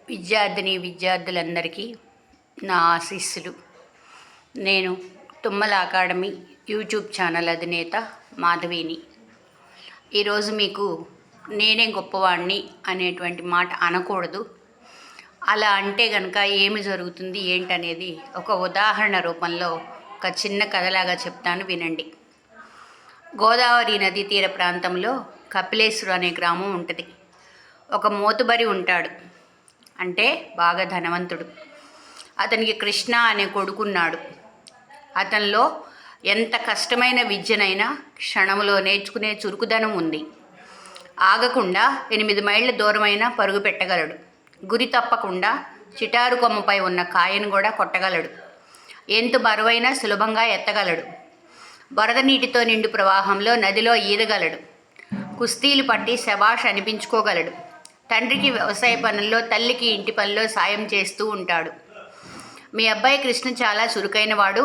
విద్యార్థులందరికీ నా ఆశీస్సులు. నేను తుమ్మల అకాడమీ యూట్యూబ్ ఛానల్ అధినేత మాధవిని. ఈరోజు మీకు నేనే గొప్పవాడిని అనేటువంటి మాట అనకూడదు. అలా అంటే కనుక ఏమి జరుగుతుంది ఏంటనేది ఒక ఉదాహరణ రూపంలో ఒక చిన్న కథలాగా చెప్తాను, వినండి. గోదావరి నదీ తీర ప్రాంతంలో కపిలేశ్వరం అనే గ్రామం ఉంటుంది. ఒక మోతుబరి ఉంటాడు, అంటే బాగా ధనవంతుడు. అతనికి కృష్ణ అనే కొడుకున్నాడు. అతనిలో ఎంత కష్టమైన విద్యనైనా క్షణంలో నేర్చుకునే చురుకుదనం ఉంది. ఆగకుండా 8 మైళ్ళ దూరమైనా పరుగు పెట్టగలడు. గురి తప్పకుండా చిటారు కొమ్మపై ఉన్న కాయను కూడా కొట్టగలడు. ఎంత బరువైనా సులభంగా ఎత్తగలడు. వరద నీటితో నిండు ప్రవాహంలో నదిలో ఈదగలడు. కుస్తీలు పట్టి శబాష్ అనిపించుకోగలడు. తండ్రికి వ్యవసాయ పనుల్లో, తల్లికి ఇంటి పనుల్లో సాయం చేస్తూ ఉంటాడు. మీ అబ్బాయి కృష్ణ చాలా చురుకైన వాడు.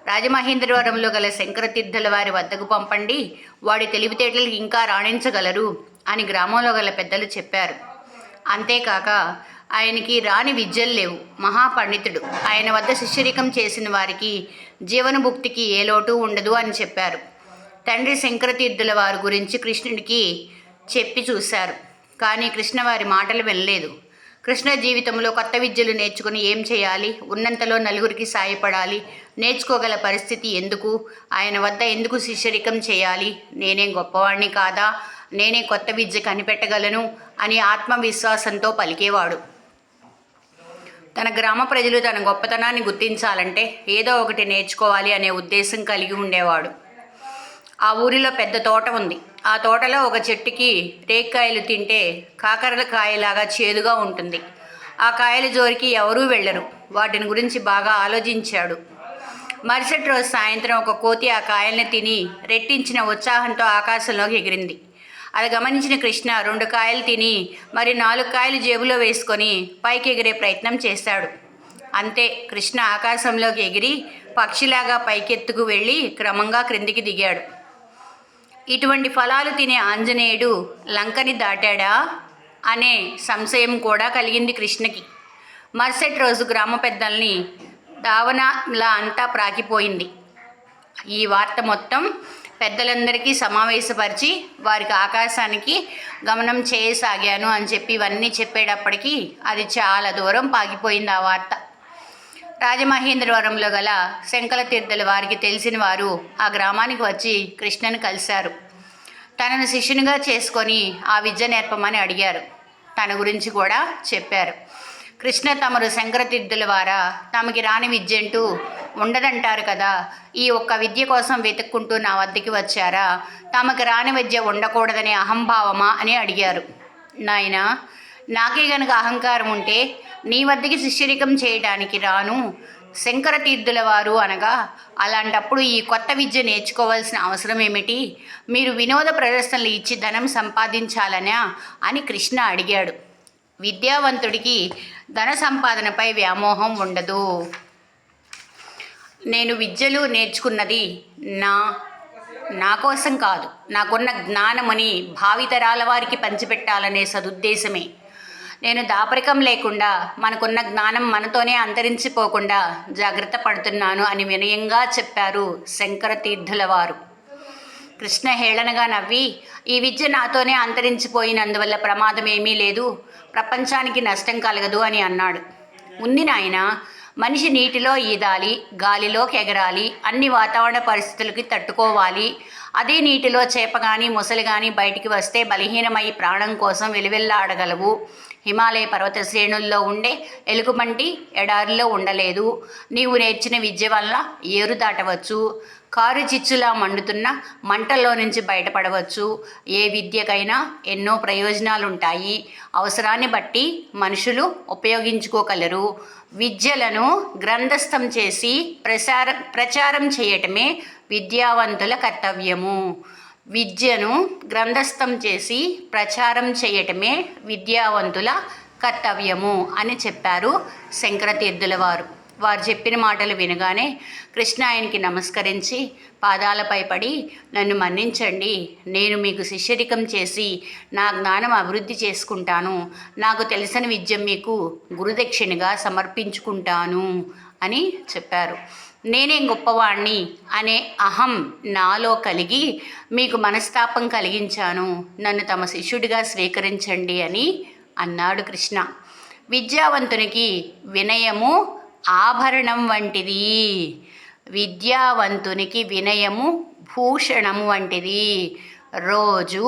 రాజమహేంద్రవరంలో గల శంకరతీర్థుల వారి వద్దకు పంపండి, వాడి తెలివితేటలు ఇంకా రాణించగలరు అని గ్రామంలో గల పెద్దలు చెప్పారు. అంతేకాక ఆయనకి రాని విద్యలు లేవు, మహాపండితుడు. ఆయన వద్ద శిష్యరికం చేసిన వారికి జీవనభుక్తికి ఏ లోటు ఉండదు అని చెప్పారు. తండ్రి శంకరతీర్థుల వారి గురించి కృష్ణుడికి చెప్పి చూశారు, కానీ కృష్ణ వారి మాటలు వినలేదు. కృష్ణ జీవితంలో కొత్త విద్యలు నేర్చుకుని ఏం చేయాలి, ఉన్నంతలో నలుగురికి సాయపడాలి, నేర్చుకోగల పరిస్థితి ఎందుకు, ఆయన వద్ద ఎందుకు శిష్యరికం చేయాలి, నేనేం గొప్పవాణ్ణి కాదా, నేనే కొత్త విద్య కనిపెట్టగలను అని ఆత్మవిశ్వాసంతో పలికేవాడు. తన గ్రామ ప్రజలు తన గొప్పతనాన్ని గుర్తించాలంటే ఏదో ఒకటి నేర్చుకోవాలి అనే ఉద్దేశం కలిగి ఉండేవాడు. ఆ ఊరిలో పెద్ద తోట ఉంది. ఆ తోటలో ఒక చెట్టుకి రేక్కాయలు తింటే కాకరకాయలాగా చేదుగా ఉంటుంది. ఆ కాయల జోరికి ఎవరూ వెళ్ళరు. వాటిని గురించి బాగా ఆలోచించాడు. మరుసటి రోజు సాయంత్రం ఒక కోతి ఆ కాయల్ని తిని రెట్టించిన ఉత్సాహంతో ఆకాశంలోకి ఎగిరింది. అది గమనించిన కృష్ణ 2 కాయలు తిని మరి 4 కాయలు జేబులో వేసుకొని పైకి ఎగిరే ప్రయత్నం చేశాడు. అంతే, కృష్ణ ఆకాశంలోకి ఎగిరి పక్షిలాగా పైకెత్తుకు వెళ్ళి క్రమంగా క్రిందికి దిగాడు. ఇటువంటి ఫలాలు తినే ఆంజనేయుడు లంకని దాటాడా అనే సంశయం కూడా కలిగింది కృష్ణకి. మరుసటి రోజు గ్రామ పెద్దల్ని దావనలా అంతా ప్రాకిపోయింది. ఈ వార్త మొత్తం పెద్దలందరికీ సమావేశపరిచి వారికి ఆకాశానికి గమనం చేయసాగాను అని చెప్పి ఇవన్నీ చెప్పేటప్పటికీ అది చాలా దూరం పాకిపోయింది ఆ వార్త. రాజమహేంద్రవరంలో గల శంకరతీర్థుల వారికి తెలిసిన వారు ఆ గ్రామానికి వచ్చి కృష్ణను కలిశారు. తనను శిష్యునిగా చేసుకొని ఆ విద్య నేర్పమని అడిగారు. తన గురించి కూడా చెప్పారు. కృష్ణ తమరు శంకరతీర్థుల వారా, తమకి రాని విద్య అంటూ ఉండదంటారు కదా, ఈ ఒక్క విద్య కోసం వెతుక్కుంటూ నా వద్దకి వచ్చారా, తమకు రాని విద్య ఉండకూడదనే అహంభావమా అని అడిగారు. నాయనా, నాకే గనుక అహంకారం ఉంటే నీ వద్దకి శిష్యరికం చేయడానికి రాను. శంకరతీర్థుల వారు అనగా అలాంటప్పుడు ఈ కొత్త విద్య నేర్చుకోవాల్సిన అవసరం ఏమిటి? మీరు వినోద ప్రదర్శనలు ఇచ్చి ధనం సంపాదించాలనా అని కృష్ణ అడిగాడు. విద్యావంతుడికి ధన సంపాదనపై వ్యామోహం ఉండదు. నేను విద్యలు నేర్చుకున్నది నా కోసం కాదు, నాకున్న జ్ఞానమని భావితరాల వారికి పంచిపెట్టాలనే సదుద్దేశమే. నేను దాపరికం లేకుండా మనకున్న జ్ఞానం మనతోనే అంతరించిపోకుండా జాగ్రత్త పడుతున్నాను అని వినయంగా చెప్పారు శంకరతీర్థుల వారు. కృష్ణ హేళనగా నవ్వి, ఈ విద్య నాతోనే అంతరించిపోయినందువల్ల ప్రమాదం ఏమీ లేదు, ప్రపంచానికి నష్టం కలగదు అని అన్నాడు. ఉంది నాయనా, మనిషి నీటిలో ఈదాలి, గాలిలోకి ఎగరాలి, అన్ని వాతావరణ పరిస్థితులకి తట్టుకోవాలి. అదే నీటిలో చేప కానీ మొసలి కానీ బయటికి వస్తే బలహీనమై ప్రాణం కోసం వెలువెల్లాడగలవు. హిమాలయ పర్వత శ్రేణుల్లో ఉండే ఎలుగుబంటి ఎడారిలో ఉండలేదు. నీవు నేర్చిన విద్య వల్ల ఏరు దాటవచ్చు, కారు చిచ్చులా మండుతున్న మంటల్లో నుంచి బయటపడవచ్చు. ఏ విద్యకైనా ఎన్నో ప్రయోజనాలుంటాయి. అవసరాన్ని బట్టి మనుషులు ఉపయోగించుకోగలరు. విద్యలను గ్రంథస్థం చేసి ప్రచారం చేయటమే విద్యావంతుల కర్తవ్యము. విద్యను గ్రంథస్థం చేసి ప్రచారం చేయటమే విద్యావంతుల కర్తవ్యము అని చెప్పారు శంకరతీర్థుల వారు. వారు చెప్పిన మాటలు వినగానే కృష్ణ ఆయనకి నమస్కరించి పాదాలపై పడి, నన్ను మన్నించండి, నేను మీకు శిష్యరికం చేసి నా జ్ఞానం అభివృద్ధి చేసుకుంటాను, నాకు తెలిసిన విద్య మీకు గురుదక్షిణగా సమర్పించుకుంటాను అని చెప్పారు. నేనే గొప్పవాణ్ణి అనే అహం నాలో కలిగి మీకు మనస్తాపం కలిగించాను, నన్ను తమ శిష్యుడిగా స్వీకరించండి అని అన్నాడు కృష్ణ. విద్యావంతునికి వినయము ఆభరణం వంటిది. విద్యావంతునికి వినయము భూషణము వంటిది. రోజు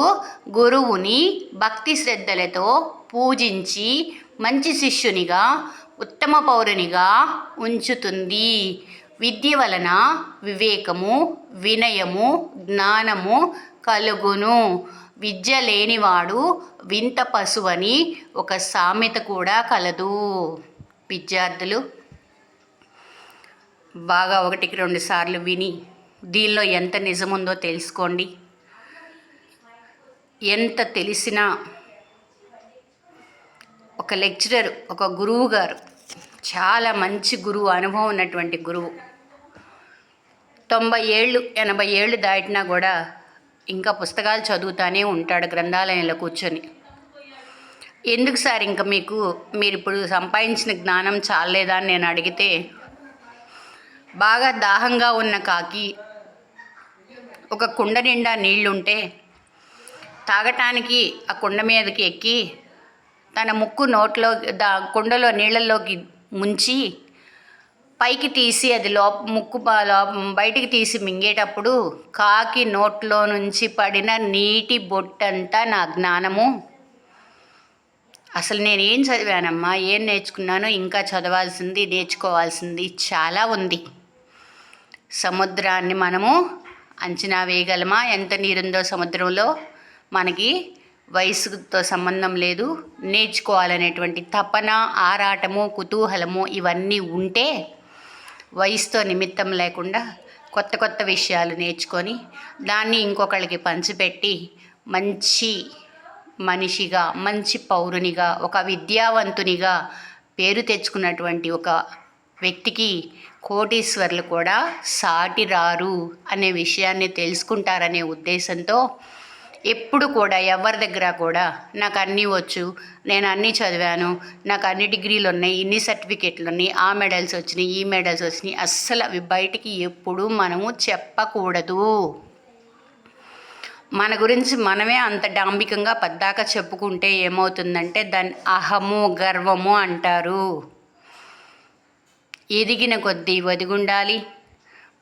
గురువుని భక్తి శ్రద్ధలతో పూజించి మంచి శిష్యునిగా, ఉత్తమ పౌరునిగా ఉంచుతుంది. విద్య వలన వివేకము, వినయము, జ్ఞానము కలుగును. విద్య లేనివాడు వింత పశువని ఒక సామెత కూడా కలదు. విద్యార్థులు బాగా 1-2 సార్లు విని దీనిలో ఎంత నిజముందో తెలుసుకోండి. ఎంత తెలిసినా ఒక లెక్చరర్, ఒక గురువు గారు, చాలా మంచి గురువు, అనుభవం ఉన్నటువంటి గురువు, 90 ఏళ్ళు 80 ఏళ్ళు దాటినా కూడా ఇంకా పుస్తకాలు చదువుతానే ఉంటాడు గ్రంథాలయంలో కూర్చొని. ఎందుకు సార్ ఇంకా మీరు ఇప్పుడు సంపాదించిన జ్ఞానం చాలేదా అని నేను అడిగితే, బాగా దాహంగా ఉన్న కాకి ఒక కుండ నిండా నీళ్లుంటే తాగటానికి ఆ కుండ మీదకి ఎక్కి తన ముక్కు నోట్లో కుండలో నీళ్ళల్లోకి ముంచి పైకి తీసి అది ముక్కు బయటికి తీసి మింగేటప్పుడు కాకి నోట్లో నుంచి పడిన నీటి బొట్టంతా నా జ్ఞానము. అసలు నేనేం చదివానమ్మా, ఏం నేర్చుకున్నానో, ఇంకా చదవాల్సింది, నేర్చుకోవాల్సింది చాలా ఉంది. సముద్రాన్ని మనము అంచనా వేయగలమా? ఎంత నీరుందో సముద్రంలో? మనకి వయసుతో సంబంధం లేదు. నేర్చుకోవాలనేటువంటి తపన, ఆరాటము, కుతూహలము ఇవన్నీ ఉంటే వయసుతో నిమిత్తం లేకుండా కొత్త కొత్త విషయాలు నేర్చుకొని దాన్ని ఇంకొకళ్ళకి పంచిపెట్టి మంచి మనిషిగా, మంచి పౌరునిగా, ఒక విద్యావంతునిగా పేరు తెచ్చుకున్నటువంటి ఒక వ్యక్తికి కోటీశ్వర్లు కూడా సాటి రారు అనే విషయాన్ని తెలుసుకుంటారనే ఉద్దేశంతో ఎప్పుడు కూడా ఎవరి దగ్గర కూడా నాకు అన్నీ వచ్చు, నేను అన్నీ చదివాను, నాకు అన్ని డిగ్రీలు ఉన్నాయి, ఇన్ని సర్టిఫికెట్లు ఉన్నాయి, ఆ మెడల్స్ వచ్చినాయి, ఈ మెడల్స్ వచ్చినాయి, అస్సలు అవి బయటికి ఎప్పుడూ మనము చెప్పకూడదు. మన గురించి మనమే అంత డాంబికంగా పద్దాక చెప్పుకుంటే ఏమవుతుందంటే దాన్ని అహము, గర్వము అంటారు. ఎదిగిన కొద్దీ ఒదిగుండాలి.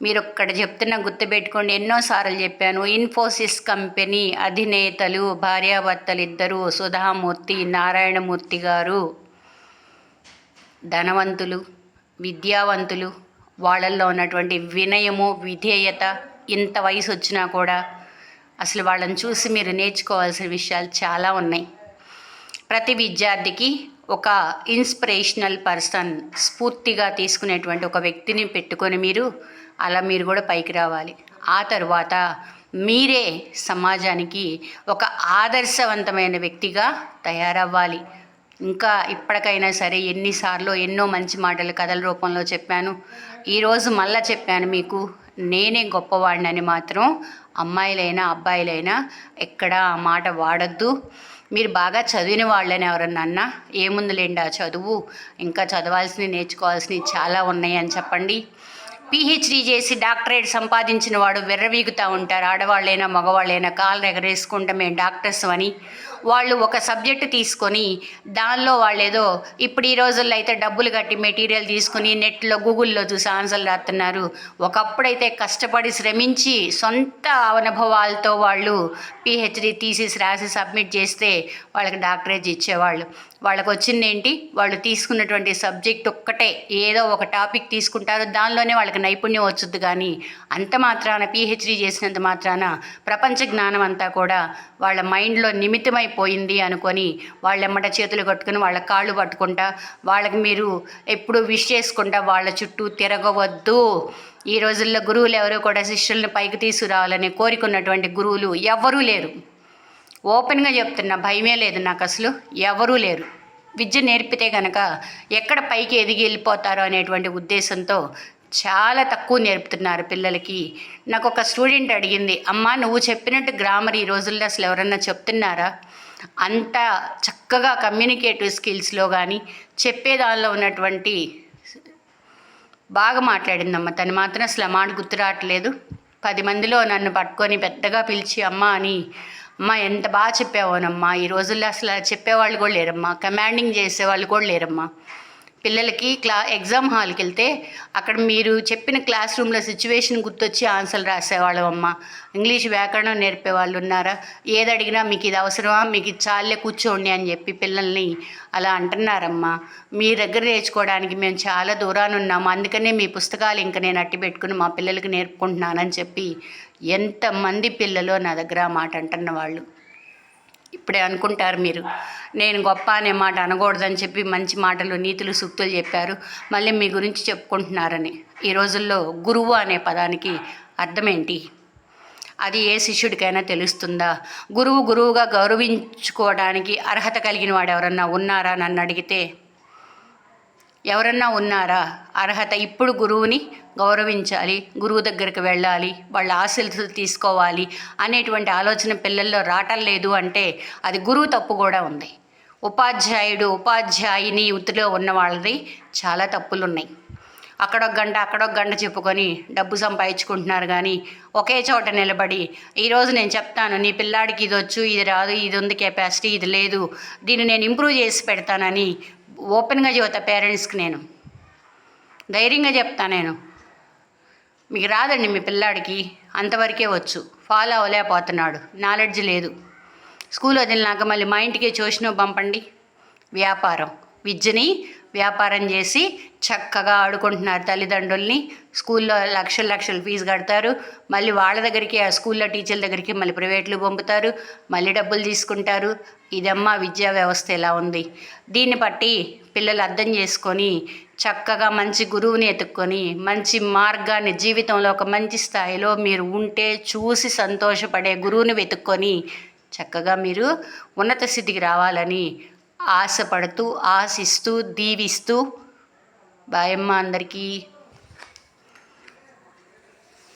మీరు ఒక్కడ చెప్తున్నా గుర్తుపెట్టుకోండి, ఎన్నోసార్లు చెప్పాను. ఇన్ఫోసిస్ కంపెనీ అధినేతలు భార్యాభర్తలు ఇద్దరు, సుధామూర్తి, నారాయణమూర్తి గారు ధనవంతులు, విద్యావంతులు. వాళ్ళల్లో ఉన్నటువంటి వినయము, విధేయత, ఇంత వయసు వచ్చినా కూడా అసలు వాళ్ళని చూసి మీరు నేర్చుకోవాల్సిన విషయాలు చాలా ఉన్నాయి. ప్రతి విద్యార్థికి ఒక ఇన్స్పిరేషనల్ పర్సన్, స్ఫూర్తిగా తీసుకునేటువంటి ఒక వ్యక్తిని పెట్టుకొని మీరు కూడా పైకి రావాలి. ఆ తర్వాత మీరే సమాజానికి ఒక ఆదర్శవంతమైన వ్యక్తిగా తయారవ్వాలి. ఇంకా ఇప్పటికైనా సరే ఎన్నిసార్లు ఎన్నో మంచి మాటలు కథల రూపంలో చెప్పాను. ఈరోజు మళ్ళా చెప్పాను మీకు, నేనే గొప్పవాడినని మాత్రం అమ్మాయిలైనా అబ్బాయిలైనా ఎక్కడ ఆ మాట వాడద్దు. మీరు బాగా చదివిన వాళ్ళని ఎవరన్నా అన్నా ఏముందులేండి ఆ చదువు, ఇంకా చదవాల్సినవి నేర్చుకోవాల్సినవి చాలా ఉన్నాయి అని చెప్పండి. పిహెచ్డీ చేసి డాక్టరేట్ సంపాదించిన వాడు విర్రవీగుతూ ఉంటారు. ఆడవాళ్ళైనా మగవాళ్ళైనా కాళ్ళు ఎగరేసుకుంటే మేము డాక్టర్స్ అని. వాళ్ళు ఒక సబ్జెక్టు తీసుకొని దానిలో వాళ్ళు ఏదో ఇప్పుడు ఈ రోజుల్లో అయితే డబ్బులు కట్టి మెటీరియల్ తీసుకుని నెట్లో గూగుల్లో చూసి ఆన్సర్లు రాస్తున్నారు. ఒకప్పుడైతే కష్టపడి శ్రమించి సొంత అనుభవాలతో వాళ్ళు పిహెచ్డీ థీసిస్ రాసి సబ్మిట్ చేస్తే వాళ్ళకి డాక్టరేట్ ఇచ్చేవాళ్ళు. వాళ్ళకి వచ్చింది ఏంటి? వాళ్ళు తీసుకున్నటువంటి సబ్జెక్ట్ ఒక్కటే, ఏదో ఒక టాపిక్ తీసుకుంటారు, దానిలోనే వాళ్ళకి నైపుణ్యం వచ్చుద్ది. కానీ అంత మాత్రాన పిహెచ్డీ చేసినంత మాత్రాన ప్రపంచ జ్ఞానం అంతా కూడా వాళ్ళ మైండ్లో నిమిత్తమైపోయింది అనుకొని వాళ్ళెమ్మట చేతులు కట్టుకుని వాళ్ళ కాళ్ళు పట్టుకుంటా వాళ్ళకి మీరు ఎప్పుడు విష్ చేసుకుంటా వాళ్ళ చుట్టూ తిరగవద్దు. ఈ రోజుల్లో గురువులు ఎవరూ కూడా శిష్యుల్ని పైకి తీసుకురావాలని కోరుకున్నటువంటి గురువులు ఎవ్వరూ లేరు. ఓపెన్గా చెప్తున్నా, భయమే లేదు నాకు, అసలు ఎవరూ లేరు. విద్య నేర్పితే కనుక ఎక్కడ పైకి ఎదిగి వెళ్ళిపోతారో అనేటువంటి ఉద్దేశంతో చాలా తక్కువ నేర్పుతున్నారు పిల్లలకి. నాకు ఒక స్టూడెంట్ అడిగింది, అమ్మ నువ్వు చెప్పినట్టు గ్రామర్ ఈ రోజుల్లో అసలు ఎవరన్నా చెప్తున్నారా? అంత చక్కగా కమ్యూనికేటివ్ స్కిల్స్లో కానీ చెప్పే దానిలో ఉన్నటువంటి బాగా మాట్లాడిందమ్మ. తను మాత్రం అసలు ఆ మాట గుర్తు రావట్లేదు. 10 మందిలో నన్ను పట్టుకొని పెద్దగా పిలిచి అమ్మ అని, అమ్మ ఎంత బాగా చెప్పావోనమ్మా, ఈ రోజుల్లో అసలు చెప్పేవాళ్ళు కూడా లేరమ్మా, కమాండింగ్ చేసేవాళ్ళు కూడా లేరమ్మా. పిల్లలకి ఎగ్జామ్ హాల్కి వెళ్తే అక్కడ మీరు చెప్పిన క్లాస్ రూమ్లో సిచ్యువేషన్ గుర్తొచ్చి ఆన్సర్లు రాసేవాళ్ళం అమ్మ. ఇంగ్లీష్ వ్యాకరణం నేర్పే వాళ్ళు ఉన్నారా? ఏది అడిగినా మీకు ఇది అవసరమా, మీకు ఇది చాలే కూర్చోండి అని చెప్పి పిల్లల్ని అలా అంటున్నారమ్మా. మీ దగ్గర నేర్చుకోవడానికి మేము చాలా దూరాన్ని ఉన్నాము, అందుకనే మీ పుస్తకాలు ఇంకా నేను అట్టి పెట్టుకుని మా పిల్లలకి నేర్పుకుంటున్నానని చెప్పి ఎంతమంది పిల్లలు నా దగ్గర ఆ మాట అంటున్న వాళ్ళు. ఇప్పుడే అనుకుంటారు మీరు నేను గొప్ప అనే మాట అనకూడదని చెప్పి మంచి మాటలు నీతులు సూక్తులు చెప్పారు, మళ్ళీ మీ గురించి చెప్పుకుంటున్నారని. ఈ రోజుల్లో గురువు అనే పదానికి అర్థం ఏంటి? అది ఏ శిష్యుడికైనా తెలుస్తుందా? గురువుగా గౌరవించుకోవడానికి అర్హత కలిగిన వాడు ఎవరన్నా ఉన్నారా నన్ను అడిగితే? ఎవరన్నా ఉన్నారా అర్హత? ఇప్పుడు గురువుని గౌరవించాలి, గురువు దగ్గరికి వెళ్ళాలి, వాళ్ళ ఆశీస్సులు తీసుకోవాలి అనేటువంటి ఆలోచన పిల్లల్లో రావటం లేదు అంటే అది గురువు తప్పు కూడా ఉంది. ఉపాధ్యాయుని వృత్తిలో ఉన్న వాళ్ళది చాలా తప్పులు ఉన్నాయి. అక్కడొక గంట చెప్పుకొని డబ్బు సంపాదించుకుంటున్నారు కానీ ఒకే చోట నిలబడి ఈరోజు నేను చెప్తాను నీ పిల్లాడికి ఇది వచ్చు, ఇది రాదు, ఇది ఉంది కెపాసిటీ, ఇది లేదు, దీన్ని నేను ఇంప్రూవ్ చేసి పెడతానని ఓపెన్గా చెబుతా. పేరెంట్స్కి నేను ధైర్యంగా చెప్తా, నేను మీకు రాదండి మీ పిల్లాడికి అంతవరకే వచ్చు, ఫాలో అవ్వలేకపోతున్నాడు, నాలెడ్జ్ లేదు, స్కూల్ వదిలినాక మళ్ళీ మా ఇంటికే ట్యూషన్ పంపండి. విద్యని వ్యాపారం చేసి చక్కగా ఆడుకుంటున్నారు తల్లిదండ్రుల్ని. స్కూల్లో లక్షలు ఫీజు కడతారు, మళ్ళీ వాళ్ళ దగ్గరికి ఆ స్కూల్లో టీచర్ల దగ్గరికి మళ్ళీ ప్రైవేట్లు పంపుతారు, మళ్ళీ డబ్బులు తీసుకుంటారు. ఇదమ్మా విద్యా వ్యవస్థ ఎలా ఉంది. దీన్ని బట్టి పిల్లలు అర్థం చేసుకొని చక్కగా మంచి గురువుని ఎత్తుక్కొని మంచి మార్గాన్ని జీవితంలో ఒక మంచి స్థాయిలో మీరు ఉంటే చూసి సంతోషపడే గురువుని వెతుక్కొని చక్కగా మీరు ఉన్నత స్థితికి రావాలని ఆశపడుతూ ఆశిస్తూ దీవిస్తూ బాయమ్మ అందరికీ.